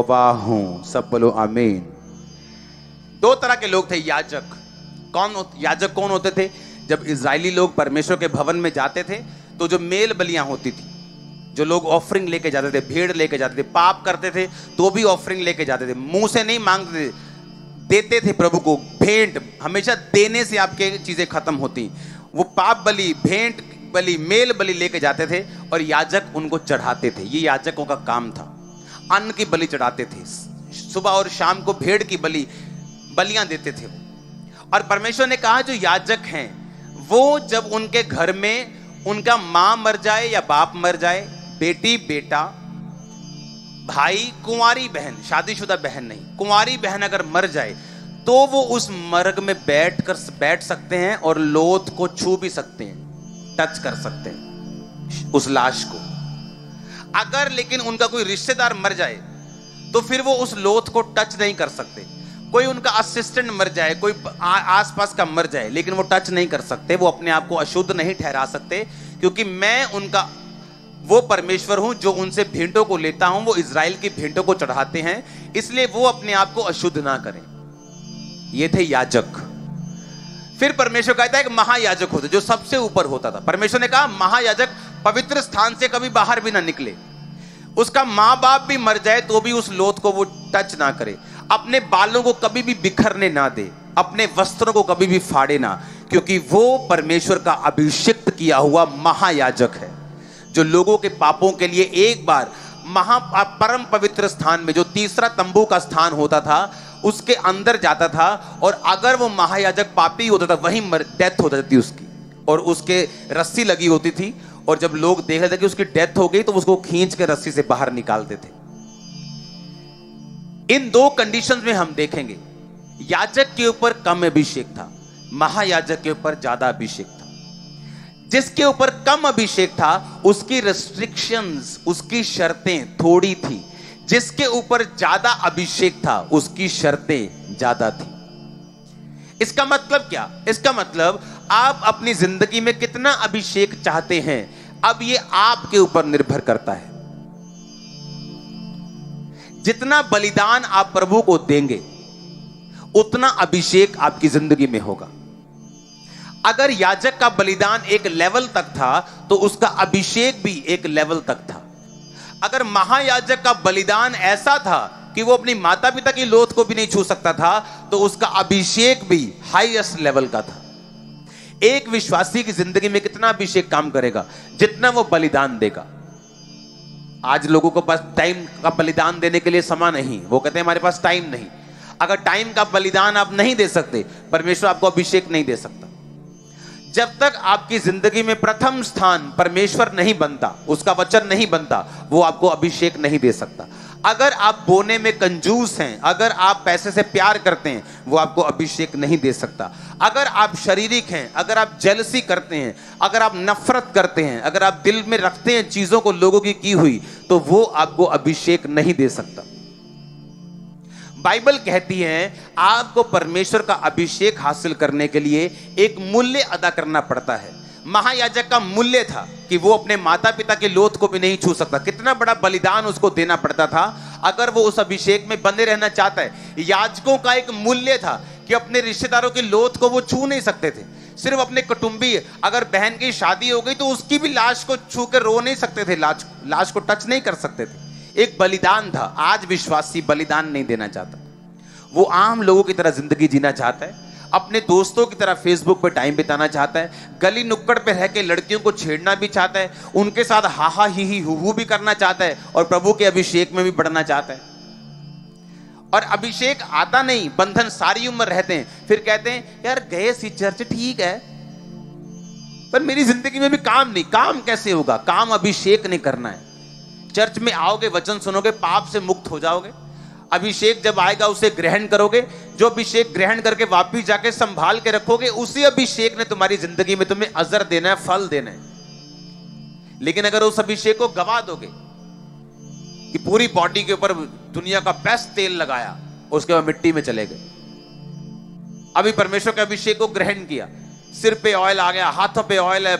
गवाह हूं। सब बोलो आमीन। दो तरह के लोग थे याजक। याजक कौन होते थे? जब इजरायली लोग परमेश्वर के भवन में जाते थे तो जो मेल बलियां होती थी, जो लोग ऑफरिंग लेके जाते थे, भेड़ लेके जाते थे, पाप करते थे तो भी ऑफरिंग लेके जाते थे, मुंह से नहीं मांगते थे, देते थे प्रभु को भेंट। हमेशा देने से आपके चीजें खत्म होती। वो पाप बलि, भेंट बलि, मेल बलि लेके जाते थे और याजक उनको चढ़ाते थे। ये याजकों का काम था। अन्न की बलि चढ़ाते थे, सुबह और शाम को भेड़ की बलियां देते थे। और परमेश्वर ने कहा जो याजक हैं वो जब उनके घर में उनका मां मर जाए या बाप मर जाए, बेटी बेटा, भाई, कुंवारी बहन, शादीशुदा बहन नहीं, कुंवारी बहन अगर मर जाए तो वो उस मर्ग में बैठ सकते हैं और लोथ को छू भी सकते हैं, टच कर सकते हैं उस लाश को। अगर लेकिन उनका कोई रिश्तेदार मर जाए तो फिर वो उस लोथ को टच नहीं कर सकते। कोई उनका असिस्टेंट मर जाए, कोई आसपास का मर जाए, लेकिन वो टच नहीं कर सकते, वो अपने आप को अशुद्ध नहीं ठहरा सकते, क्योंकि मैं उनका वो परमेश्वर हूं जो उनसे भेंटों को लेता हूं। वो इजराइल की भेंटों को चढ़ाते हैं, इसलिए वो अपने आप को अशुद्ध ना करें। ये थे याजक। फिर परमेश्वर कहता है कि महायाजक होते, जो सबसे ऊपर होता था। परमेश्वर ने कहा महायाजक पवित्र स्थान से कभी बाहर भी ना निकले, उसका मां बाप भी मर जाए तो भी उस लोथ को वो टच ना करे, अपने बालों को कभी भी बिखरने ना दे, अपने वस्त्रों को कभी भी फाड़े ना, क्योंकि वो परमेश्वर का अभिषिक्त किया हुआ महायाजक है, जो लोगों के पापों के लिए एक बार परम पवित्र स्थान में, जो तीसरा तंबू का स्थान होता था, उसके अंदर जाता था। और अगर वो महायाजक पापी होता था, वहीं डेथ हो जाती उसकी, और उसके रस्सी लगी होती थी, और जब लोग देख रहे थे कि उसकी डेथ हो गई तो उसको खींच के रस्सी से बाहर निकालते थे। इन दो कंडीशंस में हम देखेंगे, याजक के ऊपर कम अभिषेक था, महायाजक के ऊपर ज्यादा अभिषेक था। जिसके ऊपर कम अभिषेक था उसकी रेस्ट्रिक्शंस, उसकी शर्तें थोड़ी थी। जिसके ऊपर ज्यादा अभिषेक था उसकी शर्तें ज्यादा थी। इसका मतलब क्या? इसका मतलब आप अपनी जिंदगी में कितना अभिषेक चाहते हैं, अब ये आपके ऊपर निर्भर करता है। जितना बलिदान आप प्रभु को देंगे उतना अभिषेक आपकी जिंदगी में होगा। अगर याजक का बलिदान एक लेवल तक था तो उसका अभिषेक भी एक लेवल तक था। अगर महायाजक का बलिदान ऐसा था कि वो अपनी माता पिता की लोथ को भी नहीं छू सकता था, तो उसका अभिषेक भी हाईएस्ट लेवल का था। एक विश्वासी की जिंदगी में कितना अभिषेक काम करेगा? जितना वो बलिदान देगा। आज लोगों को पास टाइम का बलिदान देने के लिए समय नहीं, वो कहते हैं हमारे पास टाइम नहीं। अगर टाइम का बलिदान आप नहीं दे सकते, परमेश्वर आपको अभिषेक नहीं दे सकता। जब तक आपकी जिंदगी में प्रथम स्थान परमेश्वर नहीं बनता, उसका वचन नहीं बनता, वो आपको अभिषेक नहीं दे सकता। अगर आप बोने में कंजूस हैं, अगर आप पैसे से प्यार करते हैं, वो आपको अभिषेक नहीं दे सकता। अगर आप शारीरिक हैं, अगर आप जेलसी करते हैं, अगर आप नफरत करते हैं, अगर आप दिल में रखते हैं चीजों को लोगों की हुई, तो वो आपको अभिषेक नहीं दे सकता। बाइबल कहती है आपको परमेश्वर का अभिषेक हासिल करने के लिए एक मूल्य अदा करना पड़ता है। महायाजक का मूल्य था कि वो अपने माता पिता के लोथ को भी नहीं छू सकता। कितना बड़ा बलिदान उसको देना पड़ता था अगर वो उस अभिषेक में बने रहना चाहता है। याजकों का एक मूल्य था कि अपने रिश्तेदारों की लोथ को वो छू नहीं सकते थे। सिर्फ अपने कुटुंबी, अगर बहन की शादी हो गई तो उसकी भी लाश को छू कर रो नहीं सकते थे, लाश को टच नहीं कर सकते थे। एक बलिदान था। आज विश्वासी बलिदान नहीं देना चाहता, वो आम लोगों की तरह जिंदगी जीना चाहता है, अपने दोस्तों की तरह फेसबुक पे टाइम बिताना चाहता है, गली नुक्कड़ पे रह के लड़कियों को छेड़ना भी चाहता है, उनके साथ हाहा ही हु भी करना चाहता है, और प्रभु के अभिषेक में भी बढ़ना चाहता है। और अभिषेक आता नहीं, बंधन सारी उम्र रहते हैं। फिर कहते हैं यार गए सी चर्च ठीक है, पर मेरी जिंदगी में भी काम नहीं। काम कैसे होगा? काम अभिषेक नहीं करना है। चर्च में आओगे, वचन सुनोगे, पाप से मुक्त हो जाओगे। अभिषेक जब आएगा उसे ग्रहण करोगे। जो अभिषेक ग्रहण करके वापिस जाके संभाल के रखोगे, उसी अभिषेक ने तुम्हारी जिंदगी में तुम्हें अजर देना है, फल देना है। लेकिन अगर उस अभिषेक को गवा दोगे कि पूरी बॉडी के ऊपर दुनिया का बेस्ट तेल लगाया, उसके बाद मिट्टी में चले गए। अभी परमेश्वर के अभिषेक को ग्रहण किया, सिर पे ऑयल आ गया, हाथों पे ऑयल है,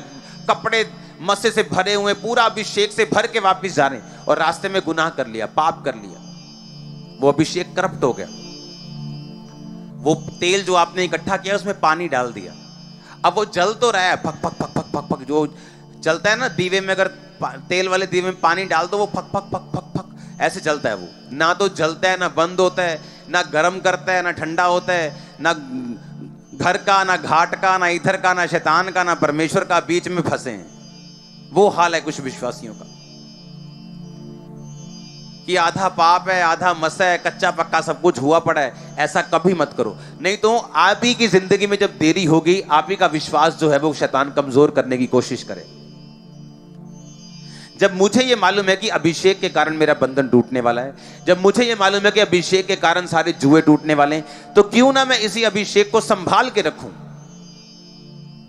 कपड़े मस्से से भरे हुए, पूरा अभिषेक से भर के वापिस जा रहे हैं, और रास्ते में गुनाह कर लिया, पाप कर लिया। वो अभिषेक करप्ट हो गया। वो तेल जो आपने इकट्ठा किया उसमें पानी डाल दिया। अब वो जल तो रहा है, fuck fuck fuck fuck fuck fuck, जो जलता है ना दीवे में, अगर तेल वाले दीवे में पानी डाल दो वो fuck fuck fuck fuck fuck ऐसे जलता है। वो ना तो जलता है, ना बंद होता है, ना गर्म करता है, ना ठंडा होता है, ना घर का, ना घाट का, ना इधर का, ना शैतान का, ना परमेश्वर का, बीच में फंसे हैं। वो हाल है कुछ विश्वासियों का कि आधा पाप है, आधा मसा है, कच्चा पक्का सब कुछ हुआ पड़ा है। ऐसा कभी मत करो, नहीं तो आप ही की जिंदगी में जब देरी होगी, आप ही का विश्वास जो है वो शैतान कमजोर करने की कोशिश करे। जब मुझे ये मालूम है कि अभिषेक के कारण मेरा बंधन टूटने वाला है, जब मुझे ये मालूम है कि अभिषेक के कारण सारे जुए टूटने वाले हैं, तो क्यों ना मैं इसी अभिषेक को संभाल के रखूं।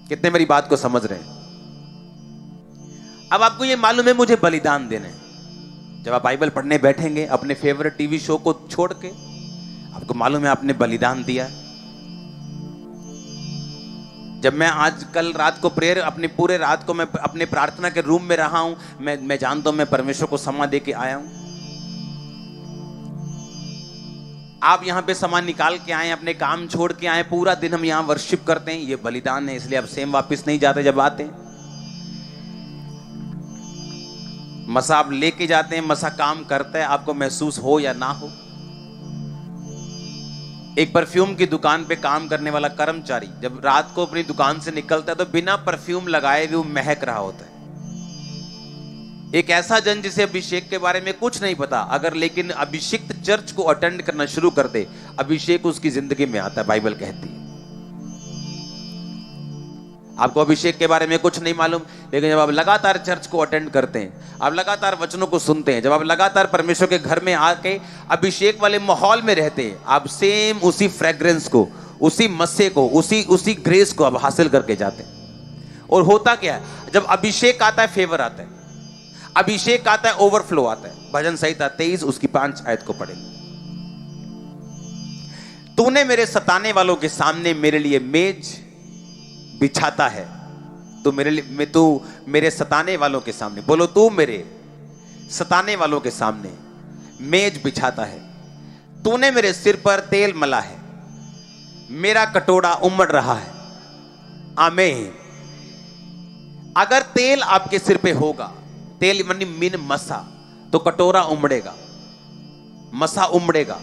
कितने मेरी बात को समझ रहे हैं? अब आपको ये मालूम है मुझे बलिदान देना है। जब आप बाइबल पढ़ने बैठेंगे अपने फेवरेट टीवी शो को छोड़ के, आपको मालूम है आपने बलिदान दिया। जब मैं आज कल रात को प्रेयर, अपनी पूरे रात को मैं अपने प्रार्थना के रूम में रहा हूं, मैं जानता हूं मैं परमेश्वर को समा दे के आया हूं। आप यहां पे समा निकाल के आए, अपने काम छोड़ के आए, पूरा दिन हम यहां वर्शिप करते हैं, ये बलिदान है। इसलिए आप सेम वापस नहीं जाते। जब आते हैं मसा आप लेके जाते हैं, मसा काम करता है, आपको महसूस हो या ना हो। एक परफ्यूम की दुकान पे काम करने वाला कर्मचारी जब रात को अपनी दुकान से निकलता है तो बिना परफ्यूम लगाए भी वो महक रहा होता है। एक ऐसा जन जिसे अभिषेक के बारे में कुछ नहीं पता, अगर लेकिन अभिषिक्त चर्च को अटेंड करना शुरू कर दे, अभिषेक उसकी जिंदगी में आता है। बाइबल कहती है आपको अभिषेक के बारे में कुछ नहीं मालूम, लेकिन जब आप लगातार चर्च को अटेंड करते हैं, आप लगातार वचनों को सुनते हैं, जब आप लगातार परमेश्वर के घर में आके अभिषेक वाले माहौल में रहते हैं, आप सेम उसी फ्रेग्रेंस को, उसी मस्से को, उसी ग्रेस को आप हासिल करके जाते हैं। और होता क्या है, जब अभिषेक आता है फेवर आता है, अभिषेक आता है ओवरफ्लो आता है। भजन संहिता 23 उसकी 5 आयत को पढ़े। तूने मेरे सताने वालों के सामने मेरे लिए मेज बिछाता है। तू मेरे सताने वालों के सामने, बोलो तू मेरे सताने वालों के सामने मेज बिछाता है। तूने मेरे सिर पर तेल मला है, मेरा कटोरा उमड़ रहा है। आमीन। अगर तेल आपके सिर पे होगा, तेल मीन मसा, तो कटोरा उमड़ेगा, मसा उमड़ेगा।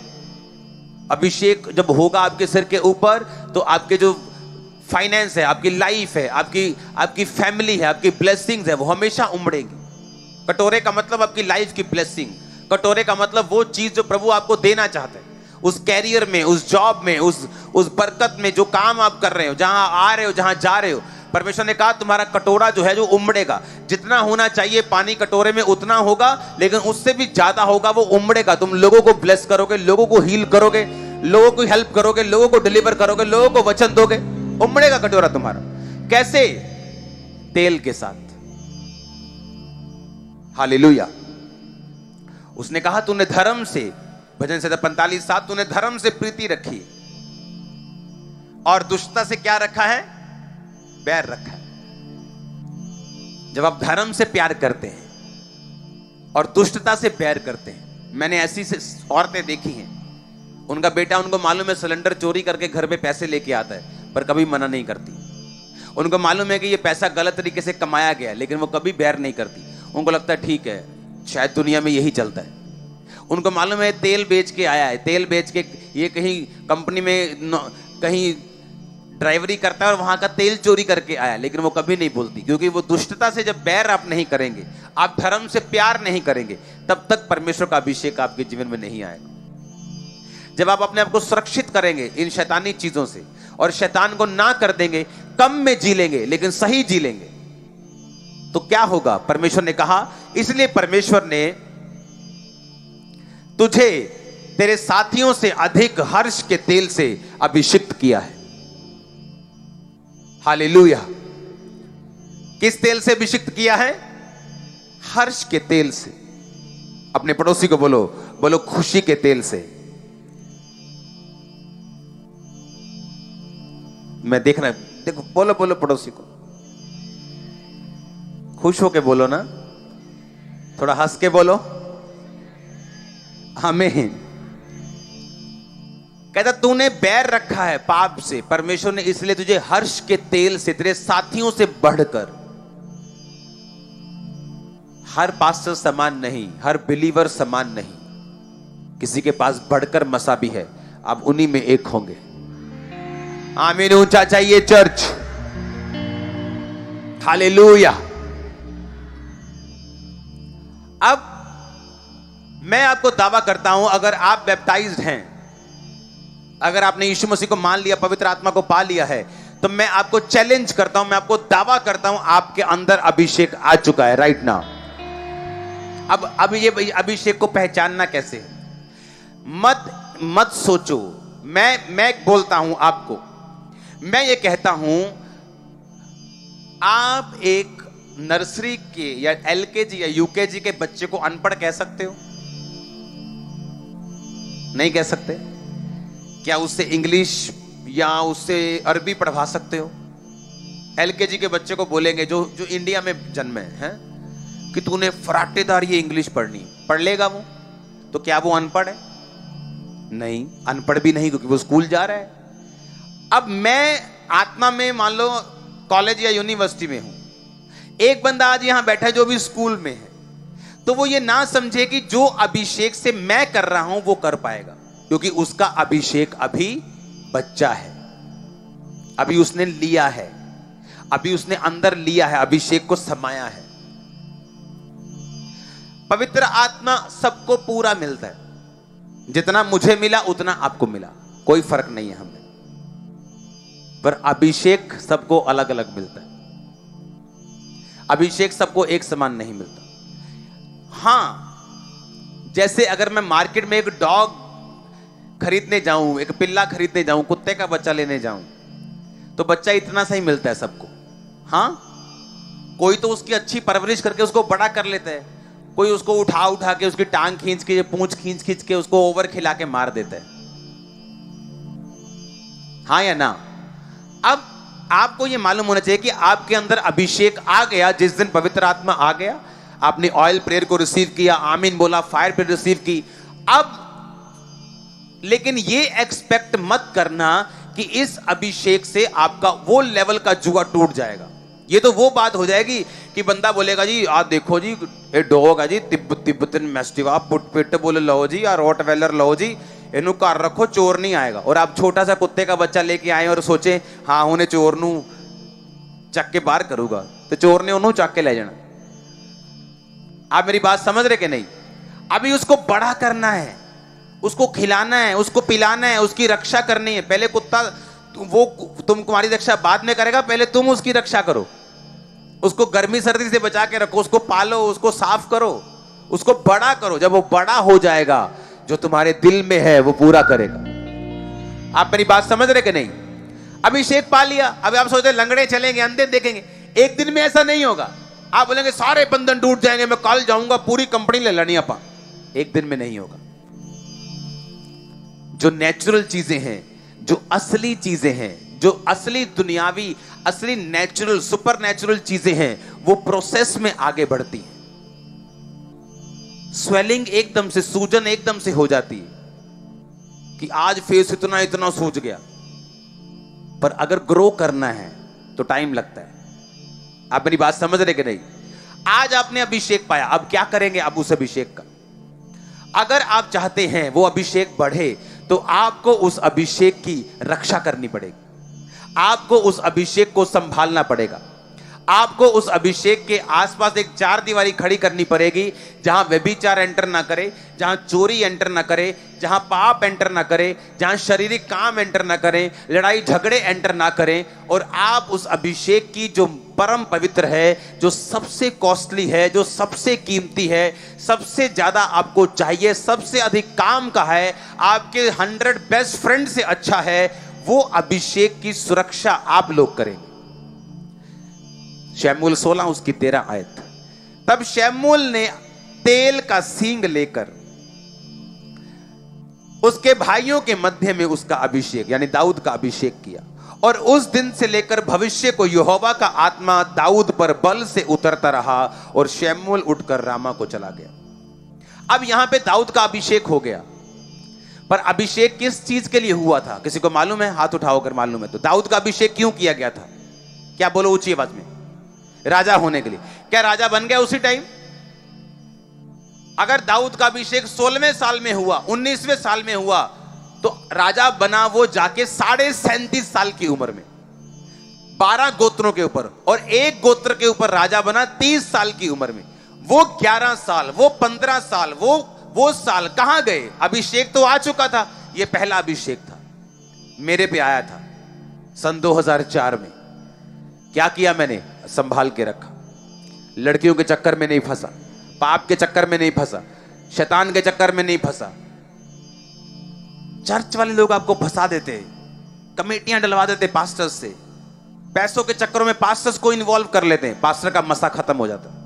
अभिषेक जब होगा आपके सिर के ऊपर, तो आपके जो फाइनेंस है, आपकी लाइफ है, आपकी फैमिली है, आपकी ब्लेसिंग्स है, वो हमेशा उमड़ेंगी। कटोरे का मतलब आपकी लाइफ की ब्लेसिंग, कटोरे का मतलब वो चीज जो प्रभु आपको देना चाहते हैं, उस कैरियर में, उस जॉब में, उस बरकत में, जो काम आप कर रहे हो, जहां आ रहे हो, जहां जा रहे हो। परमेश्वर ने कहा तुम्हारा कटोरा जो है जो उमड़ेगा। जितना होना चाहिए पानी कटोरे में उतना होगा, लेकिन उससे भी ज्यादा होगा, वो उमड़ेगा। तुम लोगों को ब्लेस करोगे, लोगों को हील करोगे, लोगों को हेल्प करोगे, लोगों को डिलीवर करोगे, लोगों को वचन दोगे, उमड़ेगा कटोरा तुम्हारा। कैसे? तेल के साथ। हालेलुया। उसने कहा तूने धर्म से, भजन संहिता 45:7, तूने धर्म से प्रीति रखी और दुष्टता से क्या रखा है? बैर रखा है। जब आप धर्म से प्यार करते हैं और दुष्टता से बैर करते हैं, मैंने ऐसी से औरतें देखी हैं, उनका बेटा उनको मालूम है सिलेंडर चोरी करके घर पे पैसे लेके आता है, पर कभी मना नहीं करती। उनको मालूम है कि ये पैसा गलत तरीके से कमाया गया, लेकिन वो कभी बैर नहीं करती। उनको लगता है ठीक है, शायद दुनिया में यही चलता है। उनको मालूम है तेल बेच के आया है, तेल बेच के ये कहीं कंपनी में कहीं ड्राइवरी करता है और वहां का तेल चोरी करके आया, लेकिन वो कभी नहीं बोलती, क्योंकि वो दुष्टता से जब बैर आप नहीं करेंगे, आप धर्म से प्यार नहीं करेंगे, तब तक परमेश्वर का अभिषेक आपके जीवन में नहीं आएगा। जब आप अपने आप को सुरक्षित करेंगे इन शैतानी चीजों से और शैतान को ना कर देंगे, कम में जी लेंगे लेकिन सही जी लेंगे, तो क्या होगा? परमेश्वर ने कहा, इसलिए परमेश्वर ने तुझे तेरे साथियों से अधिक हर्ष के तेल से अभिषिक्त किया है। हालेलुया। किस तेल से अभिषिक्त किया है? हर्ष के तेल से। अपने पड़ोसी को बोलो, बोलो खुशी के तेल से। मैं देखना, देखो, बोलो बोलो पड़ोसी को, खुश होके बोलो ना, थोड़ा हंस के बोलो। आमीन। कहता तूने बैर रखा है पाप से, परमेश्वर ने इसलिए तुझे हर्ष के तेल से, तेरे साथियों से बढ़कर, हर पास्टर समान नहीं, हर बिलीवर समान नहीं, किसी के पास बढ़कर मसा भी है, आप उन्हीं में एक होंगे। आमीन ऊंचा चाहिए चर्च, हालेलुया। अब मैं आपको दावा करता हूं, अगर आप बैप्टाइज्ड हैं, अगर आपने यीशु मसीह को मान लिया, पवित्र आत्मा को पा लिया है, तो मैं आपको चैलेंज करता हूं, मैं आपको दावा करता हूं, आपके अंदर अभिषेक आ चुका है राइट नाउ। अब ये अभिषेक को पहचानना कैसे है? मत सोचो, मैं बोलता हूं आपको, मैं ये कहता हूं, आप एक नर्सरी के या एलकेजी या यूकेजी के बच्चे को अनपढ़ कह सकते हो? नहीं कह सकते। क्या उससे इंग्लिश या उससे अरबी पढ़वा सकते हो? एलकेजी के बच्चे को बोलेंगे जो इंडिया में जन्मे हैं कि तूने फराटेदार ये इंग्लिश पढ़नी, पढ़ लेगा वो? तो क्या वो अनपढ़ है? नहीं, अनपढ़ भी नहीं, क्योंकि वो स्कूल जा रहा है। अब मैं आत्मा में मान लो कॉलेज या यूनिवर्सिटी में हूं, एक बंदा आज यहां बैठा है जो भी स्कूल में है, तो वो ये ना समझे कि जो अभिषेक से मैं कर रहा हूं वो कर पाएगा, क्योंकि उसका अभिषेक अभी बच्चा है, अभी उसने लिया है, अभी उसने अंदर लिया है, अभिषेक को समाया है। पवित्र आत्मा सबको पूरा मिलता है, जितना मुझे मिला उतना आपको मिला, कोई फर्क नहीं है हमें, पर अभिषेक सबको अलग अलग मिलता है, अभिषेक सबको एक समान नहीं मिलता। हां, जैसे अगर मैं मार्केट में एक डॉग खरीदने जाऊं, एक पिल्ला खरीदने जाऊं, कुत्ते का बच्चा लेने जाऊं, तो बच्चा इतना सही मिलता है सबको। हां, कोई तो उसकी अच्छी परवरिश करके उसको बड़ा कर लेता है, कोई उसको उठा के उसकी टांग खींच के, पूंछ खींच के उसको ओवर खिला के मार देता है। हाँ या ना? अब आपको यह मालूम होना चाहिए कि आपके अंदर अभिषेक आ गया जिस दिन पवित्र आत्मा आ गया, आपने ऑयल प्रेयर को रिसीव किया, आमीन बोला, फायर प्रेयर रिसीव की। अब लेकिन ये एक्सपेक्ट मत करना कि इस अभिषेक से आपका वो लेवल का जुआ टूट जाएगा। ये तो वो बात हो जाएगी कि बंदा बोलेगा जी आप देखो जी ये डॉग है जी, तिब्बतन मैस्टिवा पुट बोले लो जी, या रोटवेलर लो जी, इनू घर रखो चोर नहीं आएगा। और आप छोटा सा कुत्ते का बच्चा लेके आए और सोचे हाँ उन्हें चोर नू चक के बाहर करूंगा, तो चोर ने उन्होंने चक के ले जाना। आप मेरी बात समझ रहे कि नहीं? अभी उसको बड़ा करना है, उसको खिलाना है, उसको पिलाना है, उसकी रक्षा करनी है। पहले कुत्ता वो तुम्हारी रक्षा बाद में करेगा, पहले तुम उसकी रक्षा करो, उसको गर्मी सर्दी से बचा के रखो, उसको पालो, उसको साफ करो, उसको बड़ा करो। जब वो बड़ा हो जाएगा, जो तुम्हारे दिल में है वो पूरा करेगा। आप मेरी बात समझ रहे कि नहीं? अभिषेक पा लिया, अभी आप सोचते लंगड़े चलेंगे, अंधे देखेंगे, एक दिन में ऐसा नहीं होगा। आप बोलेंगे सारे बंधन टूट जाएंगे, मैं कल जाऊंगा पूरी कंपनी ले लेनी अपा, एक दिन में नहीं होगा। जो नेचुरल चीजें हैं, जो असली चीजें हैं, जो असली दुनियावी, असली नेचुरल सुपर नेचुरल चीजें हैं, वो प्रोसेस में आगे बढ़ती हैं। स्वेलिंग एकदम से, सूजन एकदम से हो जाती है कि आज फेस इतना इतना सूज गया, पर अगर ग्रो करना है तो टाइम लगता है। आप मेरी बात समझ रहे कि नहीं? आज आपने अभिषेक पाया, अब क्या करेंगे? अब उस अभिषेक का अगर आप चाहते हैं वो अभिषेक बढ़े, तो आपको उस अभिषेक की रक्षा करनी पड़ेगी, आपको उस अभिषेक को संभालना पड़ेगा, आपको उस अभिषेक के आसपास एक चार दीवारी खड़ी करनी पड़ेगी, जहां व्यभिचार एंटर ना करे, जहां चोरी एंटर ना करे, जहां पाप एंटर ना करे, जहां शारीरिक काम एंटर ना करें, लड़ाई झगड़े एंटर ना करें। और आप उस अभिषेक की जो परम पवित्र है, जो सबसे कॉस्टली है, जो सबसे कीमती है, सबसे ज्यादा आपको चाहिए, सबसे अधिक काम का है, आपके 100 बेस्ट फ्रेंड से अच्छा है, वो अभिषेक की सुरक्षा आप लोग करेंगे। शमूएल 16 उसकी 13 आयत। तब शमूएल ने तेल का सींग लेकर उसके भाइयों के मध्य में उसका अभिषेक यानी दाऊद का अभिषेक किया, और उस दिन से लेकर भविष्य को यहोवा का आत्मा दाऊद पर बल से उतरता रहा, और शमूएल उठकर रामा को चला गया। अब यहां पे दाऊद का अभिषेक हो गया, पर अभिषेक किस चीज के लिए हुआ था? किसी को मालूम है? हाथ उठाओ अगर मालूम है तो। दाऊद का अभिषेक क्यों किया गया था? क्या बोलो ऊंची आवाज में? राजा होने के लिए। क्या राजा बन गया उसी टाइम? अगर दाऊद का अभिषेक 16वें साल में हुआ, 19वें साल में हुआ, तो राजा बना वो जाके 37.5 साल की उम्र में, 12 गोत्रों के ऊपर, और एक गोत्र के ऊपर राजा बना 30 साल की उम्र में। वो 11 साल, वो 15 साल, वो साल कहां गए? अभिषेक तो आ चुका था। ये पहला अभिषेक था, मेरे पे आया था सन 2004 में। क्या किया मैंने? संभाल के रखा। लड़कियों के चक्कर में नहीं फंसा, पाप के चक्कर में नहीं फंसा, शैतान के चक्कर में नहीं फंसा। चर्च वाले लोग आपको फंसा देते, कमेटियां डलवा देते पास्टर्स से, पैसों के चक्करों में पास्टर्स को इन्वॉल्व कर लेते हैं, पास्टर का मसा खत्म हो जाता है।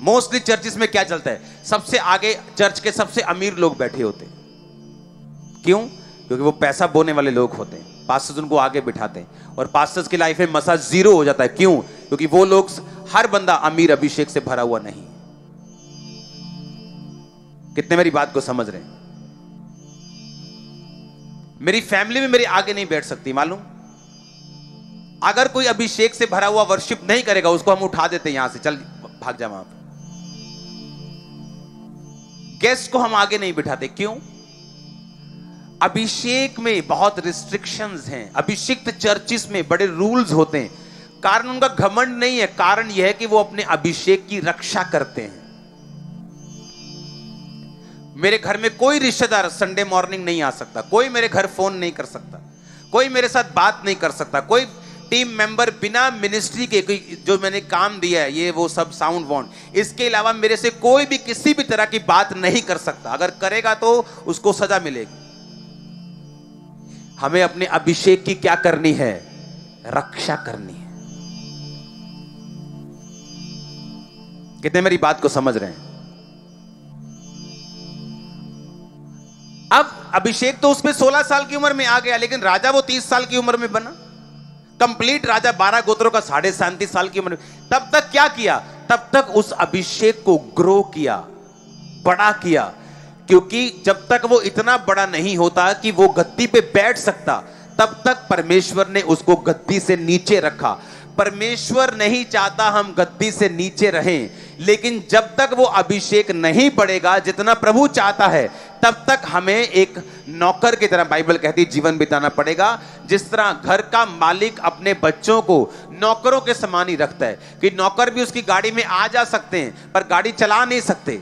मोस्टली चर्चिस में क्या चलता है? सबसे आगे चर्च के सबसे अमीर लोग बैठे होते हैं। क्यों? क्योंकि वो पैसा बोने वाले लोग होते हैं, पास्टर्स उनको आगे बिठाते हैं, और पास्टर्स की लाइफ में मसा जीरो हो जाता है। क्यों? क्योंकि वो लोग, हर बंदा अमीर अभिषेक से भरा हुआ नहीं। कितने मेरी बात को समझ रहे हैं? मेरी फैमिली में मेरे आगे नहीं बैठ सकती, मालूम? अगर कोई अभिषेक से भरा हुआ वर्शिप नहीं करेगा, उसको हम उठा देते हैं यहां से, चल भाग जा वहां पर। गेस्ट को हम आगे नहीं बिठाते। क्यों? अभिषेक में बहुत रिस्ट्रिक्शंस हैं। अभिषिक्त चर्चिस में बड़े रूल्स होते हैं। कारण उनका घमंड नहीं है, कारण यह है कि वो अपने अभिषेक की रक्षा करते हैं। मेरे घर में कोई रिश्तेदार संडे मॉर्निंग नहीं आ सकता, कोई मेरे घर फोन नहीं कर सकता, कोई मेरे साथ बात नहीं कर सकता, कोई टीम मेंबर बिना मिनिस्ट्री के, कोई जो मैंने काम दिया है, ये वो सब साउंड वाउंड, इसके अलावा मेरे से कोई भी किसी भी तरह की बात नहीं कर सकता। अगर करेगा तो उसको सजा मिलेगी। हमें अपने अभिषेक की क्या करनी है? रक्षा करनी है। कितने मेरी बात को समझ रहे हैं? अब अभिषेक तो उसमें 16 साल की उम्र में आ गया, लेकिन राजा वो 30 साल की उम्र में बना, कंप्लीट राजा, 12 गोत्रों का 37.5 साल की उम्र में। तब तक क्या किया? तब तक उस अभिषेक को ग्रो किया, बड़ा किया, क्योंकि जब तक वो इतना बड़ा नहीं होता कि वो गद्दी पे बैठ सकता, तब तक परमेश्वर ने उसको गद्दी से नीचे रखा। परमेश्वर नहीं चाहता हम गद्दी से नीचे रहें, लेकिन जब तक वो अभिषेक नहीं बढ़ेगा जितना प्रभु चाहता है, तब तक हमें एक नौकर की तरह, बाइबल कहती है, जीवन बिताना पड़ेगा। जिस तरह घर का मालिक अपने बच्चों को नौकरों के समान ही रखता है, कि नौकर भी उसकी गाड़ी में आ जा सकते हैं पर गाड़ी चला नहीं सकते,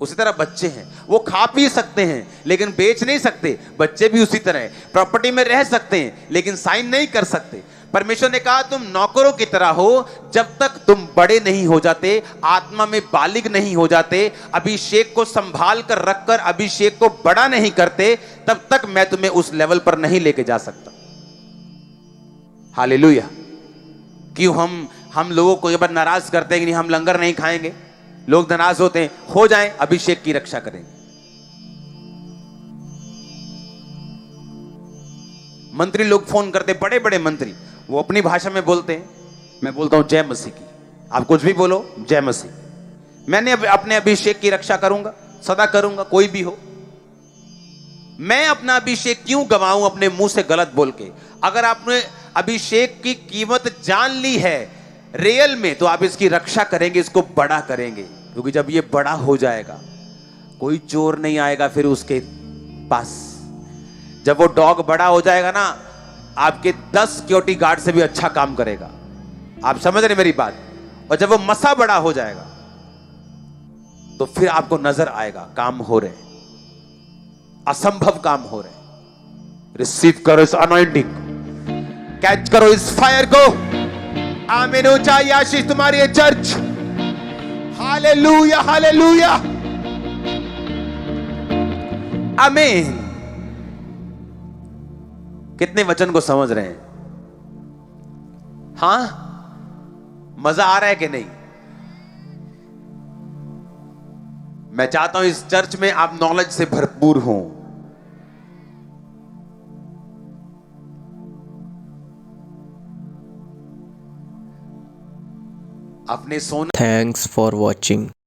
उसी तरह बच्चे हैं, वो खा पी सकते हैं लेकिन बेच नहीं सकते। बच्चे भी उसी तरह प्रॉपर्टी में रह सकते हैं लेकिन साइन नहीं कर सकते। परमेश्वर ने कहा तुम नौकरों की तरह हो, जब तक तुम बड़े नहीं हो जाते, आत्मा में बालिग नहीं हो जाते, अभिषेक को संभाल कर रखकर अभिषेक को बड़ा नहीं करते, तब तक मैं तुम्हें उस लेवल पर नहीं लेके जा सकता। हालेलुया। क्यों हम लोगों को एक बार नाराज करते हैं कि नहीं हम लंगर नहीं खाएंगे, लोग नाराज होते हैं, हो जाएं, अभिषेक की रक्षा करें। मंत्री लोग फोन करते, बड़े बड़े मंत्री, वो अपनी भाषा में बोलते हैं, मैं बोलता हूं जय मसीह की, आप कुछ भी बोलो, जय मसीह। मैंने अपने अभिषेक की रक्षा करूंगा, सदा करूंगा, कोई भी हो। मैं अपना अभिषेक क्यों गवाऊं अपने मुंह से गलत बोल के? अगर आपने अभिषेक की कीमत जान ली है रियल में, तो आप इसकी रक्षा करेंगे, इसको बड़ा करेंगे, क्योंकि जब ये बड़ा हो जाएगा कोई चोर नहीं आएगा फिर उसके पास। जब वो डॉग बड़ा हो जाएगा ना, आपके 10 सिक्योरिटी गार्ड से भी अच्छा काम करेगा। आप समझ रहे मेरी बात? और जब वो मसा बड़ा हो जाएगा तो फिर आपको नजर आएगा काम हो रहे, असंभव काम हो रहे। रिसीव करो इस अनॉइंटिंग, कैच करो इस फायर को। आमीन। ऊंचाई आशीष तुम्हारी है चर्च। हालेलुया, हालेलुया, आमीन। कितने वचन को समझ रहे हैं? हां, मजा आ रहा है कि नहीं? मैं चाहता हूं इस चर्च में आप नॉलेज से भरपूर हों। अपने सोने। Thanks for watching.